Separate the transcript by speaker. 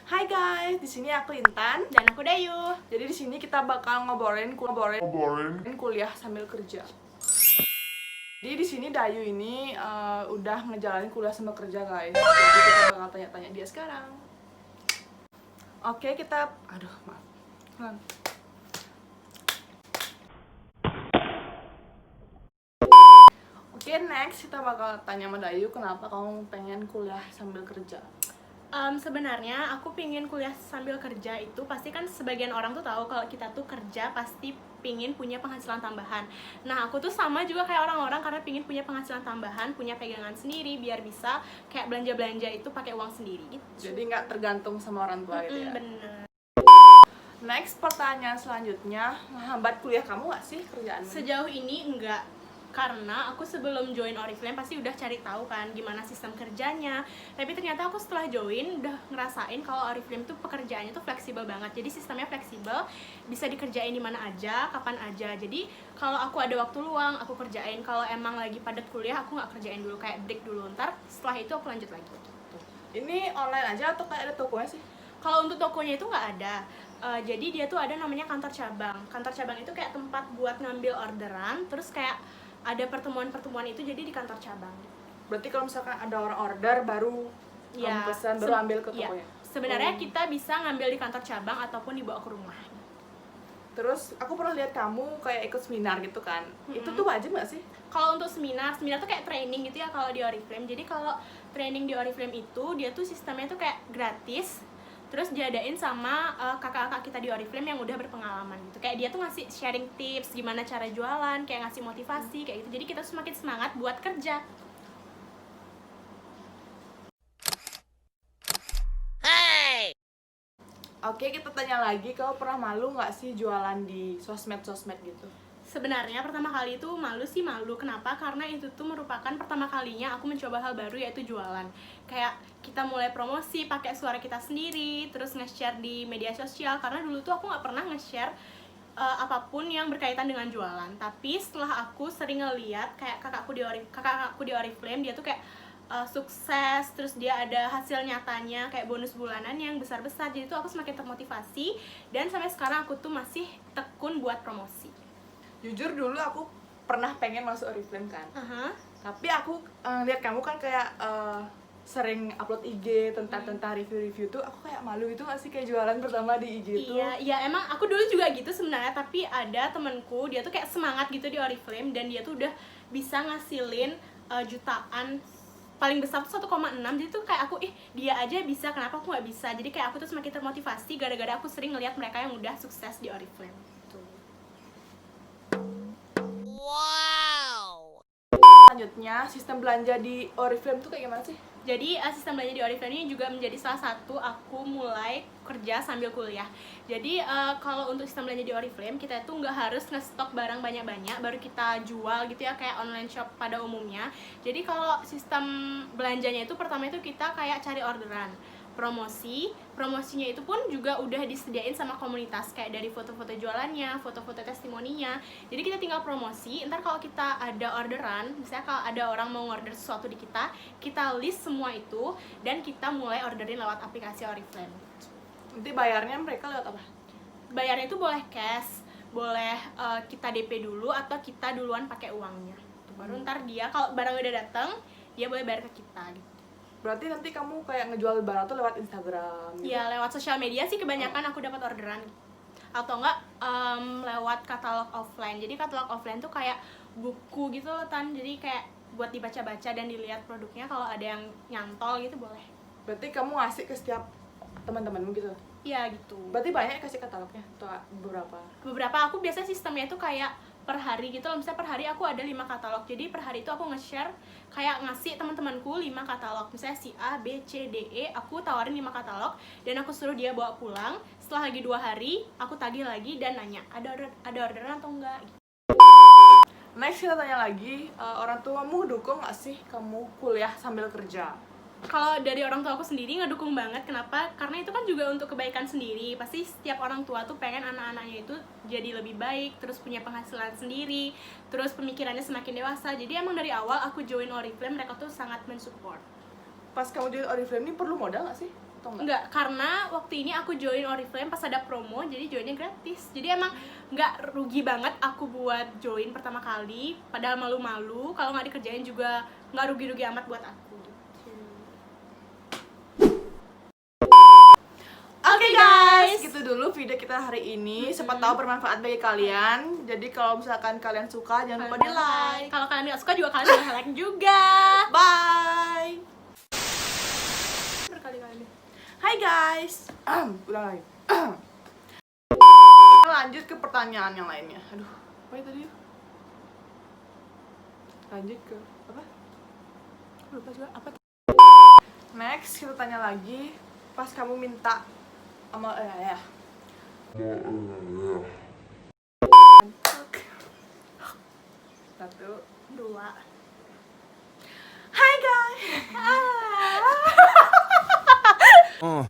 Speaker 1: Hai guys, di sini aku Intan
Speaker 2: Dan aku Dayu.
Speaker 1: Jadi di sini kita bakal ngobrolin kuliah sambil kerja. Jadi di sini Dayu ini udah ngejalanin kuliah sambil kerja guys. Jadi kita bakal tanya-tanya dia sekarang. Oke, maaf. Oke, next kita bakal tanya sama Dayu kenapa kamu pengen kuliah sambil kerja.
Speaker 2: Sebenarnya aku pingin kuliah sambil kerja itu pasti kan sebagian orang tuh tahu kalau kita tuh kerja pasti pingin punya penghasilan tambahan. Nah aku tuh sama juga kayak orang-orang karena pingin punya penghasilan tambahan, punya pegangan sendiri biar bisa kayak belanja-belanja itu pakai uang sendiri gitu.
Speaker 1: Jadi nggak tergantung sama orang tua gitu ya.
Speaker 2: Bener.
Speaker 1: Next pertanyaan selanjutnya, menghambat kuliah kamu nggak sih kerjaanmu?
Speaker 2: Sejauh ini enggak, karena aku sebelum join Oriflame pasti udah cari tahu kan gimana sistem kerjanya. Tapi ternyata aku setelah join udah ngerasain kalau Oriflame tuh pekerjaannya tuh fleksibel banget. Jadi sistemnya fleksibel, bisa dikerjain di mana aja, kapan aja. Jadi kalau aku ada waktu luang, aku kerjain. Kalau emang lagi padat kuliah, aku nggak kerjain dulu, kayak break dulu. Ntar setelah itu aku lanjut lagi.
Speaker 1: Ini online aja atau kayak ada tokonya sih?
Speaker 2: Kalau untuk tokonya itu nggak ada. Jadi dia tuh ada namanya kantor cabang. Kantor cabang itu kayak tempat buat ngambil orderan, terus kayak ada pertemuan-pertemuan itu jadi di kantor cabang.
Speaker 1: Berarti kalau misalkan ada orang order baru kamu pesan baru ambil ke tokonya?
Speaker 2: Sebenarnya kita bisa ngambil di kantor cabang ataupun dibawa ke rumah.
Speaker 1: Terus aku pernah lihat kamu kayak ikut seminar gitu kan. Itu tuh wajib nggak sih?
Speaker 2: Kalau untuk seminar tuh kayak training gitu ya kalau di Oriflame. Jadi kalau training di Oriflame itu dia tuh sistemnya tuh kayak gratis. Terus diadain sama kakak-kakak kita di Oriflame yang udah berpengalaman gitu. Kayak dia tuh ngasih sharing tips gimana cara jualan, kayak ngasih motivasi kayak gitu. Jadi kita semakin semangat buat kerja.
Speaker 1: Oke, kita tanya lagi, kau pernah malu nggak sih jualan di sosmed-sosmed gitu?
Speaker 2: Sebenarnya pertama kali itu malu. Kenapa? Karena itu tuh merupakan pertama kalinya aku mencoba hal baru, yaitu jualan. Kayak kita mulai promosi pakai suara kita sendiri, terus nge-share di media sosial. Karena dulu tuh aku nggak pernah nge-share apapun yang berkaitan dengan jualan. Tapi setelah aku sering ngeliat kayak kakakku di Oriflame, dia tuh kayak sukses, terus dia ada hasil nyatanya kayak bonus bulanan yang besar-besar. Jadi tuh aku semakin termotivasi dan sampai sekarang aku tuh masih tekun buat promosi.
Speaker 1: Jujur dulu aku pernah pengen masuk Oriflame kan. Tapi aku lihat kamu kan kayak sering upload IG tentang review-review tuh, aku kayak malu itu nggak sih kayak jualan pertama di IG tuh.
Speaker 2: Iya, emang aku dulu juga gitu sebenarnya, tapi ada temenku dia tuh kayak semangat gitu di Oriflame dan dia tuh udah bisa ngasilin jutaan paling besar tuh 1,6. Jadi tuh kayak aku dia aja bisa, kenapa aku nggak bisa. Jadi kayak aku tuh semakin termotivasi gara-gara aku sering ngeliat mereka yang udah sukses di Oriflame.
Speaker 1: Wow. Selanjutnya, sistem belanja di Oriflame tuh kayak gimana sih?
Speaker 2: Jadi sistem belanja di Oriflame ini juga menjadi salah satu aku mulai kerja sambil kuliah. Jadi kalau untuk sistem belanja di Oriflame, kita tuh nggak harus nge-stok barang banyak-banyak baru kita jual gitu ya, kayak online shop pada umumnya. Jadi kalau sistem belanjanya itu pertama itu kita kayak cari orderan, promosinya itu pun juga udah disediain sama komunitas, kayak dari foto-foto jualannya, foto-foto testimoninya. Jadi kita tinggal promosi. Ntar kalau kita ada orderan, misalnya kalau ada orang mau order sesuatu di kita list semua itu dan kita mulai orderin lewat aplikasi Oriflame.
Speaker 1: Nanti bayarnya mereka lewat apa?
Speaker 2: Bayarnya itu boleh cash, boleh kita DP dulu atau kita duluan pakai uangnya. Baru ntar dia kalau barang udah datang, dia boleh bayar ke kita gitu.
Speaker 1: Berarti nanti kamu kayak ngejual barang tuh lewat Instagram gitu?
Speaker 2: Iya, lewat sosial media sih kebanyakan aku dapat orderan. Atau enggak lewat katalog offline. Jadi katalog offline tuh kayak buku gitu loh Tan. Jadi kayak buat dibaca-baca dan dilihat produknya, kalau ada yang nyantol gitu boleh.
Speaker 1: Berarti kamu ngasih ke setiap teman-temanmu gitu?
Speaker 2: Iya gitu.
Speaker 1: Berarti banyak kasih katalognya atau beberapa?
Speaker 2: Beberapa, aku biasanya sistemnya tuh kayak per hari gitu loh. Misalnya per hari aku ada 5 katalog. Jadi per hari itu aku nge-share, kayak ngasih teman-temanku 5 katalog. Misalnya si A, B, C, D, E, aku tawarin 5 katalog dan aku suruh dia bawa pulang. Setelah lagi 2 hari, aku tagih lagi dan nanya, ada orderan atau enggak gitu.
Speaker 1: Next kita tanya lagi, orang tuamu dukung nggak sih kamu kuliah sambil kerja?
Speaker 2: Kalau dari orang tua aku sendiri ngedukung banget. Kenapa? Karena itu kan juga untuk kebaikan sendiri. Pasti setiap orang tua tuh pengen anak-anaknya itu jadi lebih baik, terus punya penghasilan sendiri, terus pemikirannya semakin dewasa. Jadi emang dari awal aku join Oriflame, mereka tuh sangat mensupport.
Speaker 1: Pas kamu join Oriflame ini perlu modal nggak sih? atau enggak?
Speaker 2: Enggak, karena waktu ini aku join Oriflame pas ada promo, jadi joinnya gratis. Jadi emang nggak rugi banget aku buat join pertama kali, padahal malu-malu. Kalau nggak dikerjain juga nggak rugi-rugi amat buat aku.
Speaker 1: Oke guys, gitu dulu video kita hari ini. Siapa tahu bermanfaat bagi kalian. Jadi kalau misalkan kalian suka, jangan lupa di like.
Speaker 2: Kalau kalian nggak suka juga kalian boleh like juga.
Speaker 1: Bye.
Speaker 2: Berkali-kali.
Speaker 1: Hai guys. Ulang lagi. Lanjut ke pertanyaan yang lainnya. Aduh, apa ya tadi? Lanjut ke apa? Aku lupa juga apa. Next kita tanya lagi. Pas kamu minta sama ya. Satu,
Speaker 2: Dua.
Speaker 1: hai guys.
Speaker 3: Uh.